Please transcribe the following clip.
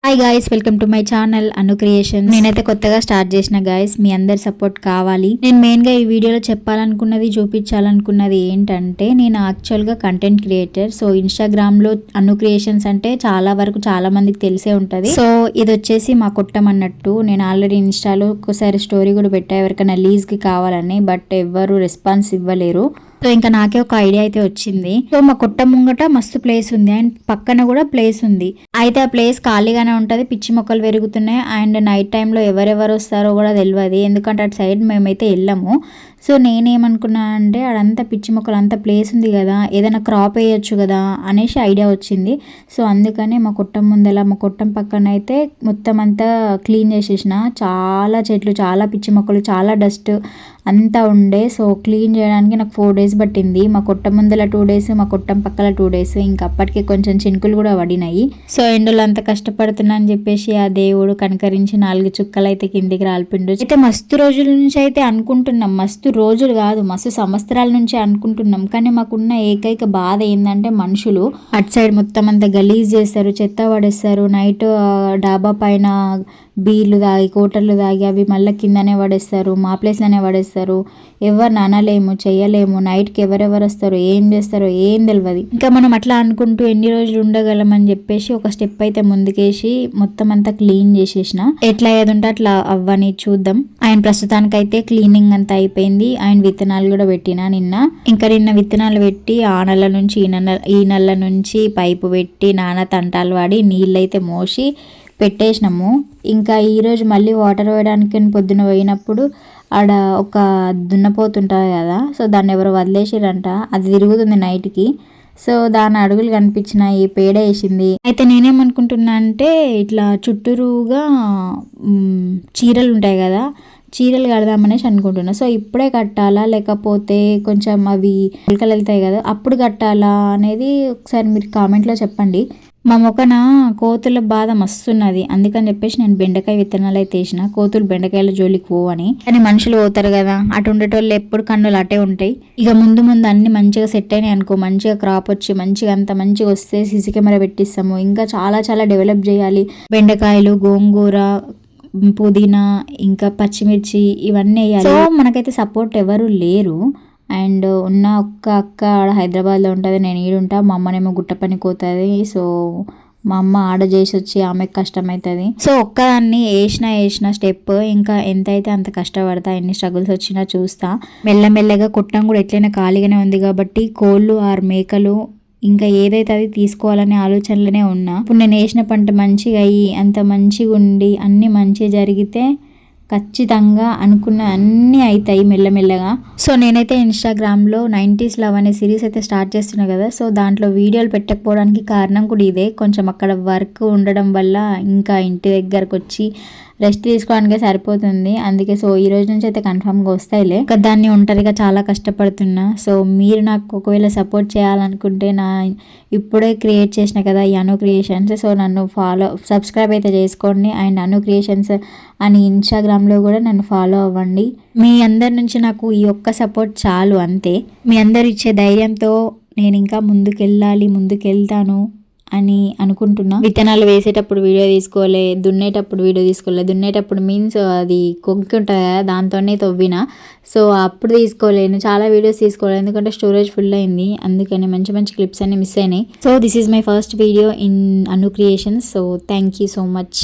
Hi guys, welcome to my channel Anu creations. నేనైతే కొత్తగా start చేసిన గాయ్స్, మీ అందరి సపోర్ట్ కావాలి. నేను మెయిన్ గా ఈ వీడియోలో చెప్పాలనుకున్నది, చూపించాలనుకున్నది ఏంటంటే, నేను యాక్చువల్ గా కంటెంట్ క్రియేటర్. సో ఇన్స్టాగ్రామ్ లో అను క్రియేషన్స్ అంటే చాలా వరకు చాలా మందికి తెలిసే ఉంటది. సో ఇది వచ్చేసి మా కొట్టం అన్నట్టు. నేను ఆల్రెడీ ఇన్స్టాలో ఒక్కసారి స్టోరీ కూడా పెట్టా, ఎవరికైనా లీజ్ కి కావాలని. బట్ ఎవ్వరు రెస్పాన్స్ ఇవ్వలేరు. సో ఇంకా నాకే ఒక ఐడియా అయితే వచ్చింది. సో మా కొట్ట ముంగట మస్తు ప్లేస్ ఉంది అండ్ పక్కన కూడా ప్లేస్ ఉంది. అయితే ఆ ప్లేస్ ఖాళీగానే ఉంటది, పిచ్చి మొక్కలు పెరుగుతున్నాయి. అండ్ నైట్ టైంలో ఎవరెవరు వస్తారో కూడా తెలియదు, ఎందుకంటే అటు సైడ్ మేమైతే వెళ్ళాము. సో నేనేమనుకున్నా అంటే, అడంతా పిచ్చి మొక్కలు అంతా ప్లేస్ ఉంది కదా, ఏదైనా క్రాప్ వేయచ్చు కదా అనేసి ఐడియా వచ్చింది. సో అందుకనే మా కొట్టం ముందల, మా కొట్టం పక్కన అయితే మొత్తం అంతా క్లీన్ చేసేసిన. చాలా చెట్లు, చాలా పిచ్చి మొక్కలు, చాలా డస్ట్ అంతా ఉండే. సో క్లీన్ చేయడానికి నాకు 4 days పట్టింది. మా కొట్టం ముందల 2 days, మా కొట్టం పక్కల 2 days. ఇంకా అప్పటికే కొంచెం చినుకులు కూడా పడినాయి. సో ఎండలో అంత కష్టపడుతున్నా అని చెప్పేసి ఆ దేవుడు కనకరించి 4 చుక్కలు అయితే కిందికి రాలిపిండు. అయితే మస్తు రోజుల నుంచి అయితే అనుకుంటున్నాం, మస్తు రోజులు కాదు మస్తు సంవత్సరాల నుంచి అనుకుంటున్నాం. కానీ మాకున్న ఏకైక బాధ ఏంటంటే, మనుషులు అటు సైడ్ మొత్తం అంతా గలీజ్ చేస్తారు, చెత్త పడేస్తారు. నైట్ డాబా పైన బీర్లు తాగి, కోటర్లు తాగి అవి మళ్ళీ కిందనే పడేస్తారు, మా ప్లేస్లోనే పడేస్తారు. ఎవరిని అనలేము, చెయ్యలేము. నైట్కి ఎవరెవరు వస్తారో, ఏం చేస్తారో ఏం తెలియదు. ఇంకా మనం అట్లా అనుకుంటూ ఎన్ని రోజులు ఉండగలం అని చెప్పేసి ఒక స్టెప్ అయితే ముందుకేసి మొత్తం అంతా క్లీన్ చేసేసిన. ఎట్లా అయ్యేది ఉంటే అట్లా అవ్వని చూద్దాం. ఆయన ప్రస్తుతానికైతే క్లీనింగ్ అంతా అయిపోయింది. ఆయన విత్తనాలు కూడా పెట్టిన నిన్న. ఇంకా నిన్న విత్తనాలు పెట్టి ఆ నెల నుంచి ఈ నెల నుంచి పైపు పెట్టి నానా తంటాలు వాడి నీళ్ళైతే మోసి పెట్టేసినాము. ఇంకా ఈరోజు మళ్ళీ వాటర్ వేయడానికి పొద్దున పోయినప్పుడు ఆడ ఒక దున్నపోతుంటుంది కదా, సో దాన్ని ఎవరో వదిలేసిరంట. అది తిరుగుతుంది నైట్కి. సో దాని అడుగులు కనిపించినాయి, పేడ వేసింది. అయితే నేనేమనుకుంటున్నా అంటే, ఇట్లా చుట్టూరుగా చీరలు ఉంటాయి కదా, చీరలు కడదామనేసి అనుకుంటున్నా. సో ఇప్పుడే కట్టాలా లేకపోతే కొంచెం అవి మొలకలు వెళ్తాయి కదా అప్పుడు కట్టాలా అనేది ఒకసారి మీరు కామెంట్లో చెప్పండి. మా మొక్కన కోతుల బాధ మస్తున్నది, అందుకని చెప్పేసి నేను బెండకాయ విత్తనాలు అయితే వేసిన. కోతులు బెండకాయల జోలికి పోవని, కానీ మనుషులు పోతారు కదా, అటు ఉండేటోళ్ళు ఎప్పుడు కన్నులు అటే ఉంటాయి. ఇక ముందు ముందు అన్ని మంచిగా సెట్ అయినాయి అనుకో, మంచిగా క్రాప్ వచ్చి మంచిగా అంత మంచిగా వస్తే సీసీ కెమెరా పెట్టిస్తాము. ఇంకా చాలా చాలా డెవలప్ చేయాలి. బెండకాయలు, గోంగూర, పుదీనా, ఇంకా పచ్చిమిర్చి ఇవన్నీ వేయాలి. సో మనకైతే సపోర్ట్ ఎవరు లేరు. అండ్ ఉన్న ఒక్క అక్క ఆడ హైదరాబాద్లో ఉంటుంది, నేను ఈడుంటా. మా అమ్మనేమో గుట్ట పనికి పోతుంది. సో మా అమ్మ ఆడ చేసి వచ్చి ఆమెకు కష్టమవుతుంది. సో ఒక్కదాన్ని వేసిన స్టెప్ ఇంకా ఎంత అయితే అంత కష్టపడతా, ఎన్ని స్ట్రగుల్స్ వచ్చినా చూస్తా. మెల్లమెల్లగా కుట్టం కూడా ఎట్లయినా ఖాళీగానే ఉంది కాబట్టి కోళ్ళు ఆరు మేకలు ఇంకా ఏదైతే అది తీసుకోవాలనే ఆలోచనలోనే ఉన్నా. ఇప్పుడు నేను వేసిన పంట మంచిగా అయ్యి అంత మంచిగా ఉండి అన్ని మంచిగా జరిగితే ఖచ్చితంగా అనుకున్న అన్నీ అవుతాయి మెల్లమెల్లగా. సో నేనైతే ఇన్స్టాగ్రామ్లో 90s లవ్ అనే సిరీస్ అయితే స్టార్ట్ చేస్తున్నా కదా, సో దాంట్లో వీడియోలు పెట్టకపోవడానికి కారణం కూడా ఇదే. కొంచెం అక్కడ వర్క్ ఉండడం వల్ల ఇంకా ఇంటి దగ్గరకు వచ్చి రెస్ట్ తీసుకోవడానికే సరిపోతుంది. అందుకే సో ఈ రోజు నుంచి అయితే కన్ఫామ్గా వస్తాయిలే. దాన్ని ఒంటరిగా చాలా కష్టపడుతున్నా. సో మీరు నాకు ఒకవేళ సపోర్ట్ చేయాలనుకుంటే, నా ఇప్పుడే క్రియేట్ చేసిన కదా ఈ అను క్రియేషన్స్, సో నన్ను సబ్స్క్రైబ్ అయితే చేసుకోండి. అండ్ అను క్రియేషన్స్ అని ఇన్స్టాగ్రామ్లో కూడా నన్ను ఫాలో అవ్వండి. మీ అందరి నుంచి నాకు ఈ ఒక్క సపోర్ట్ చాలు, అంతే. మీ అందరు ఇచ్చే ధైర్యంతో నేను ఇంకా ముందుకెళ్తాను అని అనుకుంటున్నా. విత్తనాలు వేసేటప్పుడు వీడియో తీసుకోలే, దున్నేటప్పుడు వీడియో తీసుకోలే. దున్నేటప్పుడు మీన్స్ అది కొంకి ఉంటుంది కదా, దాంతోనే తవ్విన. సో అప్పుడు తీసుకోలేను, చాలా వీడియోస్ తీసుకోలేదు ఎందుకంటే స్టోరేజ్ ఫుల్ అయింది. అందుకని మంచి మంచి క్లిప్స్ అన్ని మిస్ అయినాయి. So this is my first video in Anu creations. So thank you so much.